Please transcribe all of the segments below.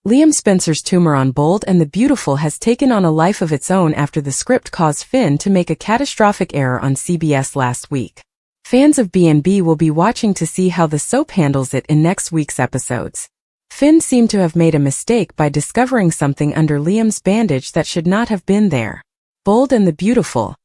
Liam Spencer's tumor on Bold and the Beautiful has taken on a life of its own after the script caused Finn to make a catastrophic error on CBS last week. Fans of B&B will be watching to see how the soap handles it in next week's episodes. Finn seemed to have made a mistake by discovering something under Liam's bandage that should not have been there. Bold and the Beautiful.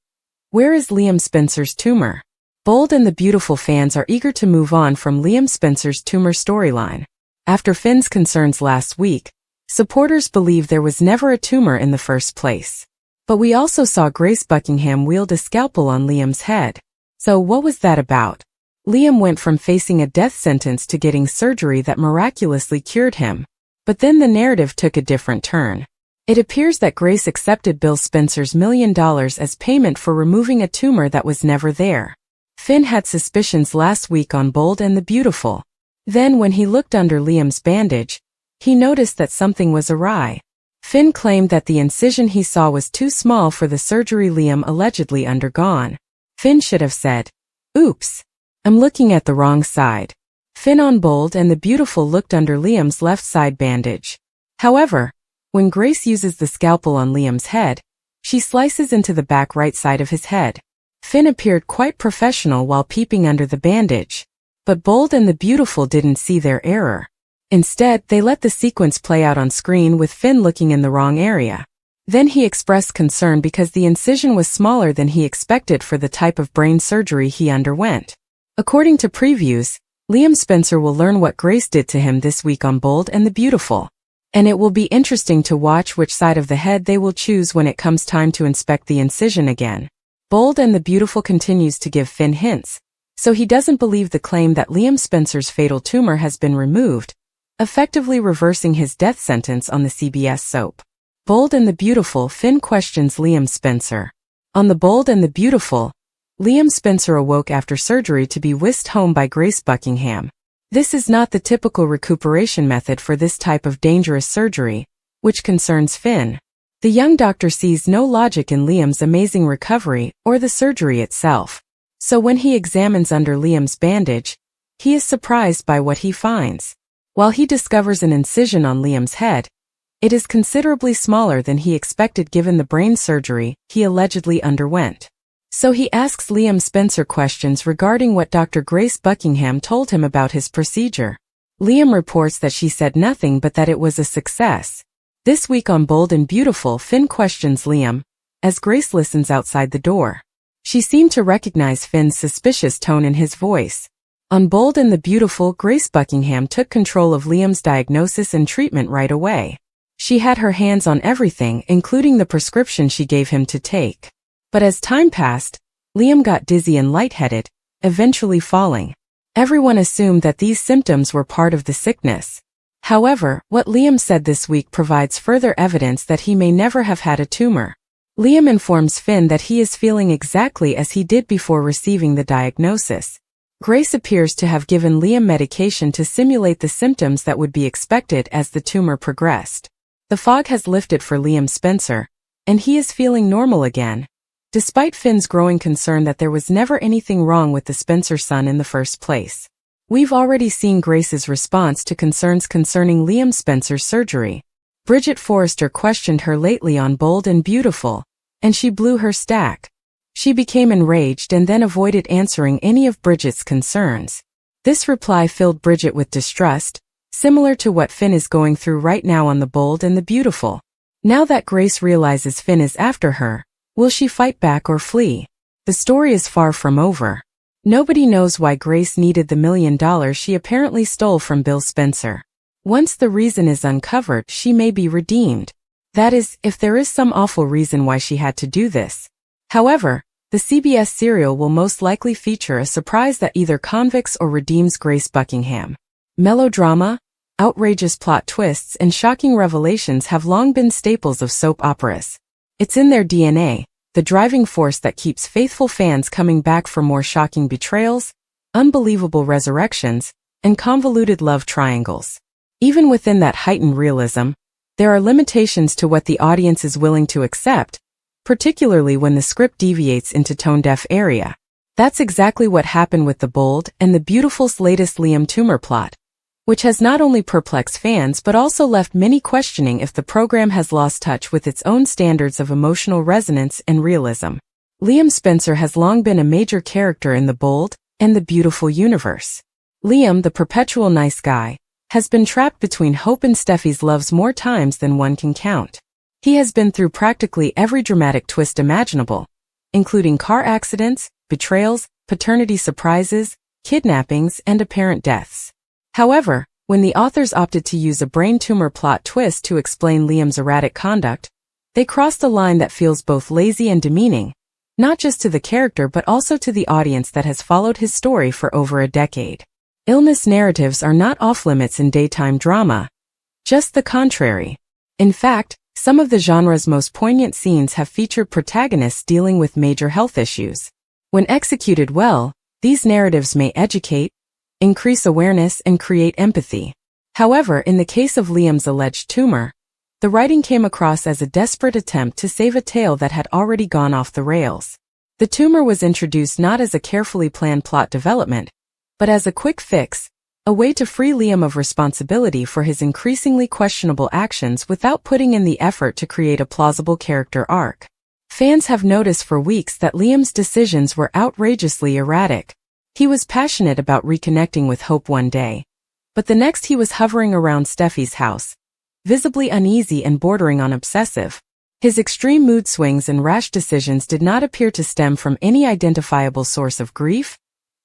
Where is Liam Spencer's tumor? Bold and the Beautiful fans are eager to move on from Liam Spencer's tumor storyline. After Finn's concerns last week, supporters believe there was never a tumor in the first place. But we also saw Grace Buckingham wield a scalpel on Liam's head. So what was that about? Liam went from facing a death sentence to getting surgery that miraculously cured him. But then the narrative took a different turn. It appears that Grace accepted Bill Spencer's $1 million as payment for removing a tumor that was never there. Finn had suspicions last week on Bold and the Beautiful. Then when he looked under Liam's bandage, he noticed that something was awry. Finn claimed that the incision he saw was too small for the surgery Liam allegedly undergone. Finn should have said, "Oops, I'm looking at the wrong side." Finn on Bold and the Beautiful looked under Liam's left side bandage. However, when Grace uses the scalpel on Liam's head, she slices into the back right side of his head. Finn appeared quite professional while peeping under the bandage. But Bold and the Beautiful didn't see their error. Instead, they let the sequence play out on screen with Finn looking in the wrong area. Then he expressed concern because the incision was smaller than he expected for the type of brain surgery he underwent. According to previews, Liam Spencer will learn what Grace did to him this week on Bold and the Beautiful. And it will be interesting to watch which side of the head they will choose when it comes time to inspect the incision again. Bold and the Beautiful continues to give Finn hints, so he doesn't believe the claim that Liam Spencer's fatal tumor has been removed, effectively reversing his death sentence on the CBS soap. Bold and the Beautiful. Finn questions Liam Spencer. On the Bold and the Beautiful, Liam Spencer awoke after surgery to be whisked home by Grace Buckingham. This is not the typical recuperation method for this type of dangerous surgery, which concerns Finn. The young doctor sees no logic in Liam's amazing recovery or the surgery itself. So when he examines under Liam's bandage, he is surprised by what he finds. While he discovers an incision on Liam's head, it is considerably smaller than he expected given the brain surgery he allegedly underwent. So he asks Liam Spencer questions regarding what Dr. Grace Buckingham told him about his procedure. Liam reports that she said nothing but that it was a success. This week on Bold and Beautiful, Finn questions Liam, as Grace listens outside the door. She seemed to recognize Finn's suspicious tone in his voice. On Bold and the Beautiful, Grace Buckingham took control of Liam's diagnosis and treatment right away. She had her hands on everything, including the prescription she gave him to take. But as time passed, Liam got dizzy and lightheaded, eventually falling. Everyone assumed that these symptoms were part of the sickness. However, what Liam said this week provides further evidence that he may never have had a tumor. Liam informs Finn that he is feeling exactly as he did before receiving the diagnosis. Grace appears to have given Liam medication to simulate the symptoms that would be expected as the tumor progressed. The fog has lifted for Liam Spencer, and he is feeling normal again, despite Finn's growing concern that there was never anything wrong with the Spencer son in the first place. We've already seen Grace's response to concerns concerning Liam Spencer's surgery. Bridget Forrester questioned her lately on Bold and Beautiful, and she blew her stack. She became enraged and then avoided answering any of Bridget's concerns. This reply filled Bridget with distrust, similar to what Finn is going through right now on the Bold and the Beautiful. Now that Grace realizes Finn is after her, will she fight back or flee? The story is far from over. Nobody knows why Grace needed the $1 million she apparently stole from Bill Spencer. Once the reason is uncovered, she may be redeemed. That is, if there is some awful reason why she had to do this. However, the CBS serial will most likely feature a surprise that either convicts or redeems Grace Buckingham. Melodrama, outrageous plot twists, and shocking revelations have long been staples of soap operas. It's in their DNA, the driving force that keeps faithful fans coming back for more shocking betrayals, unbelievable resurrections, and convoluted love triangles. Even within that heightened realism, there are limitations to what the audience is willing to accept, particularly when the script deviates into tone-deaf area. That's exactly what happened with the Bold and the Beautiful's latest Liam tumor plot, which has not only perplexed fans but also left many questioning if the program has lost touch with its own standards of emotional resonance and realism. Liam Spencer has long been a major character in the Bold and the Beautiful universe. Liam, the perpetual nice guy, has been trapped between Hope and Steffi's loves more times than one can count. He has been through practically every dramatic twist imaginable, including car accidents, betrayals, paternity surprises, kidnappings, and apparent deaths. However, when the authors opted to use a brain tumor plot twist to explain Liam's erratic conduct, they crossed a line that feels both lazy and demeaning, not just to the character but also to the audience that has followed his story for over a decade. Illness narratives are not off-limits in daytime drama. Just the contrary. In fact, some of the genre's most poignant scenes have featured protagonists dealing with major health issues. When executed well, these narratives may educate, increase awareness, and create empathy. However, in the case of Liam's alleged tumor, the writing came across as a desperate attempt to save a tale that had already gone off the rails. The tumor was introduced not as a carefully planned plot development, but as a quick fix, a way to free Liam of responsibility for his increasingly questionable actions without putting in the effort to create a plausible character arc. Fans have noticed for weeks that Liam's decisions were outrageously erratic. He was passionate about reconnecting with Hope one day, but the next he was hovering around Steffi's house, visibly uneasy and bordering on obsessive. His extreme mood swings and rash decisions did not appear to stem from any identifiable source of grief,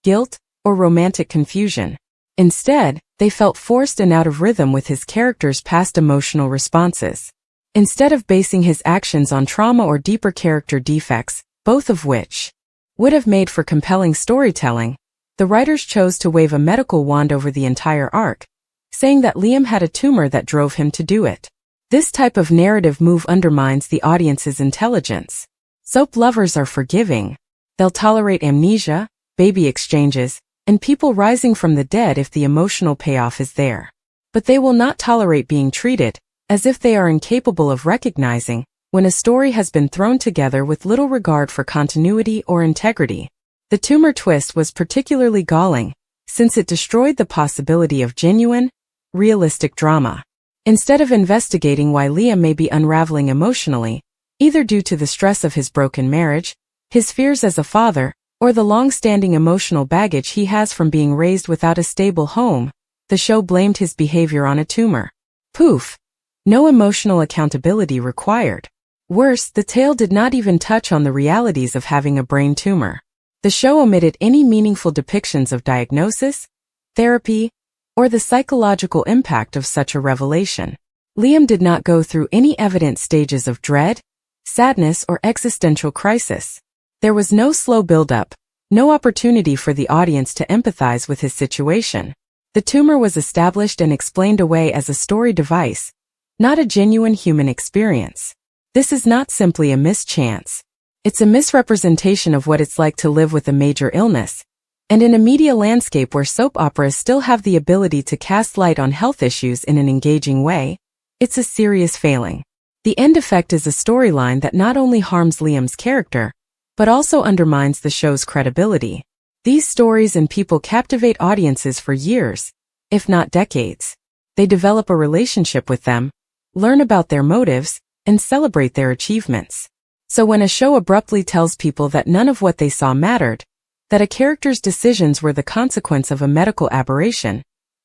guilt, or romantic confusion. Instead, they felt forced and out of rhythm with his character's past emotional responses. Instead of basing his actions on trauma or deeper character defects, both of which would have made for compelling storytelling, the writers chose to wave a medical wand over the entire arc, saying that Liam had a tumor that drove him to do it. This type of narrative move undermines the audience's intelligence. Soap lovers are forgiving. They'll tolerate amnesia, baby exchanges, and people rising from the dead if the emotional payoff is there. But they will not tolerate being treated as if they are incapable of recognizing when a story has been thrown together with little regard for continuity or integrity. The tumor twist was particularly galling, since it destroyed the possibility of genuine, realistic drama. Instead of investigating why Liam may be unraveling emotionally, either due to the stress of his broken marriage, his fears as a father, or the long-standing emotional baggage he has from being raised without a stable home, the show blamed his behavior on a tumor. Poof! No emotional accountability required. Worse, the tale did not even touch on the realities of having a brain tumor. The show omitted any meaningful depictions of diagnosis, therapy, or the psychological impact of such a revelation. Liam did not go through any evident stages of dread, sadness, or existential crisis. There was no slow build-up, no opportunity for the audience to empathize with his situation. The tumor was established and explained away as a story device, not a genuine human experience. This is not simply a mischance. It's a misrepresentation of what it's like to live with a major illness. And in a media landscape where soap operas still have the ability to cast light on health issues in an engaging way, it's a serious failing. The end effect is a storyline that not only harms Liam's character, but also undermines the show's credibility. These stories and people captivate audiences for years, if not decades. They develop a relationship with them, learn about their motives, and celebrate their achievements. So when a show abruptly tells people that none of what they saw mattered, that a character's decisions were the consequence of a medical aberration,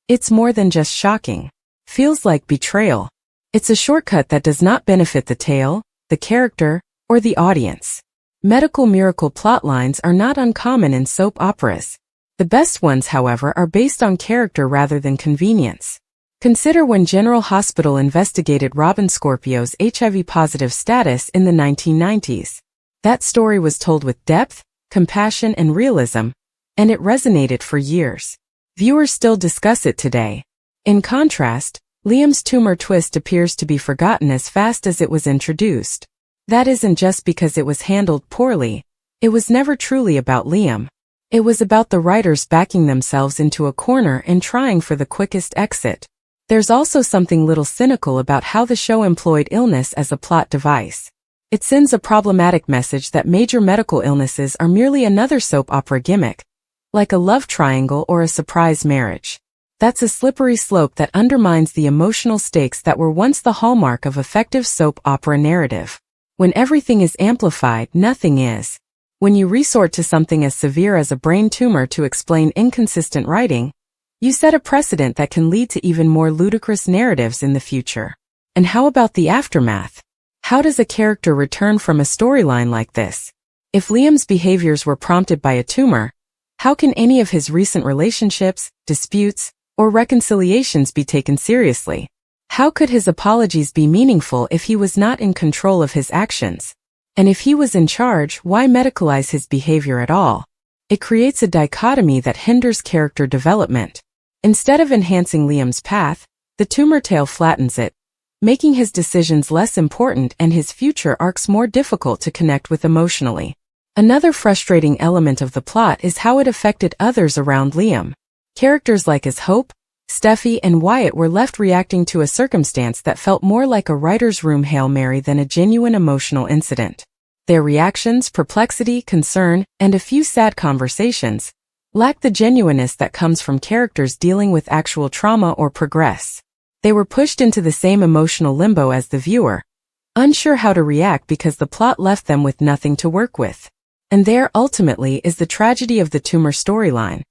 it's more than just shocking. Feels like betrayal. It's a shortcut that does not benefit the tale, the character, or the audience. Medical miracle plotlines are not uncommon in soap operas. The best ones, however, are based on character rather than convenience. Consider when General Hospital investigated Robin Scorpio's HIV-positive status in the 1990s. That story was told with depth, compassion, and realism, and it resonated for years. Viewers still discuss it today. In contrast, Liam's tumor twist appears to be forgotten as fast as it was introduced. That isn't just because it was handled poorly. It was never truly about Liam. It was about the writers backing themselves into a corner and trying for the quickest exit. There's also something little cynical about how the show employed illness as a plot device. It sends a problematic message that major medical illnesses are merely another soap opera gimmick, like a love triangle or a surprise marriage. That's a slippery slope that undermines the emotional stakes that were once the hallmark of effective soap opera narrative. When everything is amplified, nothing is. When you resort to something as severe as a brain tumor to explain inconsistent writing, you set a precedent that can lead to even more ludicrous narratives in the future. And how about the aftermath? How does a character return from a storyline like this? If Liam's behaviors were prompted by a tumor, how can any of his recent relationships, disputes, or reconciliations be taken seriously? How could his apologies be meaningful if he was not in control of his actions? And if he was in charge, why medicalize his behavior at all? It creates a dichotomy that hinders character development. Instead of enhancing Liam's path, the tumor tale flattens it, making his decisions less important and his future arcs more difficult to connect with emotionally. Another frustrating element of the plot is how it affected others around Liam. Characters like his Hope, Steffi, and Wyatt were left reacting to a circumstance that felt more like a writer's room Hail Mary than a genuine emotional incident. Their reactions, perplexity, concern, and a few sad conversations lacked the genuineness that comes from characters dealing with actual trauma or progress. They were pushed into the same emotional limbo as the viewer, unsure how to react because the plot left them with nothing to work with. And there, ultimately, is the tragedy of the tumor storyline.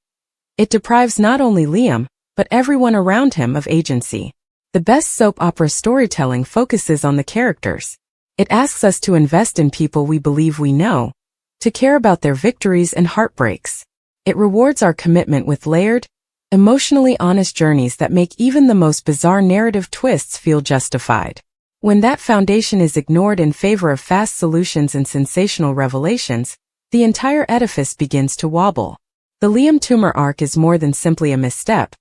It deprives not only Liam, but everyone around him of agency. The best soap opera storytelling focuses on the characters. It asks us to invest in people we believe we know, to care about their victories and heartbreaks. It rewards our commitment with layered, emotionally honest journeys that make even the most bizarre narrative twists feel justified. When that foundation is ignored in favor of fast solutions and sensational revelations, the entire edifice begins to wobble. The Liam tumor arc is more than simply a misstep.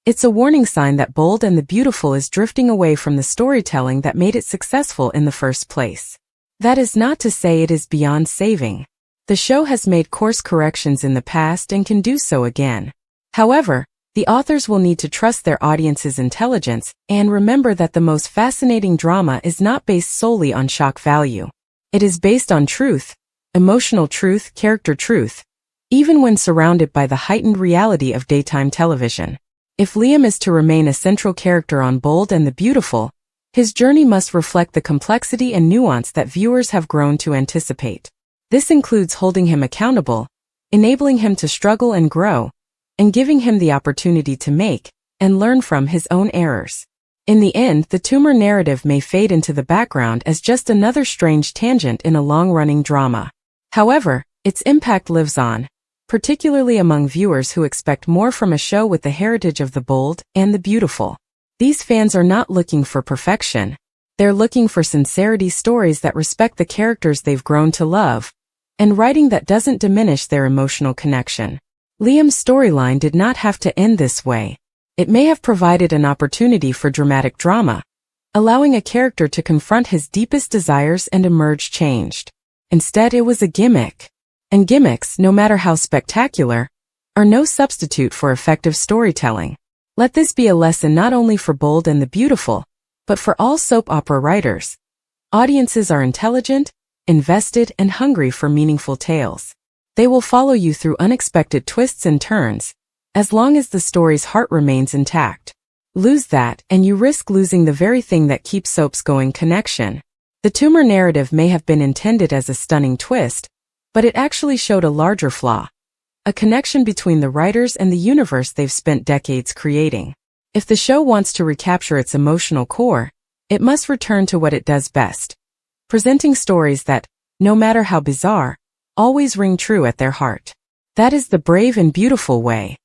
It's a warning sign that Bold and the Beautiful is drifting away from the storytelling that made it successful in the first place. That is not to say it is beyond saving. The show has made course corrections in the past and can do so again. However, the authors will need to trust their audience's intelligence and remember that the most fascinating drama is not based solely on shock value. It is based on truth, emotional truth, character truth, even when surrounded by the heightened reality of daytime television. If Liam is to remain a central character on Bold and the Beautiful, his journey must reflect the complexity and nuance that viewers have grown to anticipate. This includes holding him accountable, enabling him to struggle and grow, and giving him the opportunity to make and learn from his own errors. In the end, the tumor narrative may fade into the background as just another strange tangent in a long-running drama. However, its impact lives on, particularly among viewers who expect more from a show with the heritage of the Bold and the Beautiful. These fans are not looking for perfection. They're looking for sincerity, stories that respect the characters they've grown to love, and writing that doesn't diminish their emotional connection. Liam's storyline did not have to end this way. It may have provided an opportunity for dramatic drama, allowing a character to confront his deepest desires and emerge changed. Instead, it was a gimmick. And gimmicks, no matter how spectacular, are no substitute for effective storytelling. Let this be a lesson not only for Bold and the Beautiful, but for all soap opera writers. Audiences are intelligent, invested, and hungry for meaningful tales. They will follow you through unexpected twists and turns, as long as the story's heart remains intact. Lose that, and you risk losing the very thing that keeps soaps going: connection. The tumor narrative may have been intended as a stunning twist, but it actually showed a larger flaw: a connection between the writers and the universe they've spent decades creating. If the show wants to recapture its emotional core, it must return to what it does best: presenting stories that, no matter how bizarre, always ring true at their heart. That is the brave and beautiful way.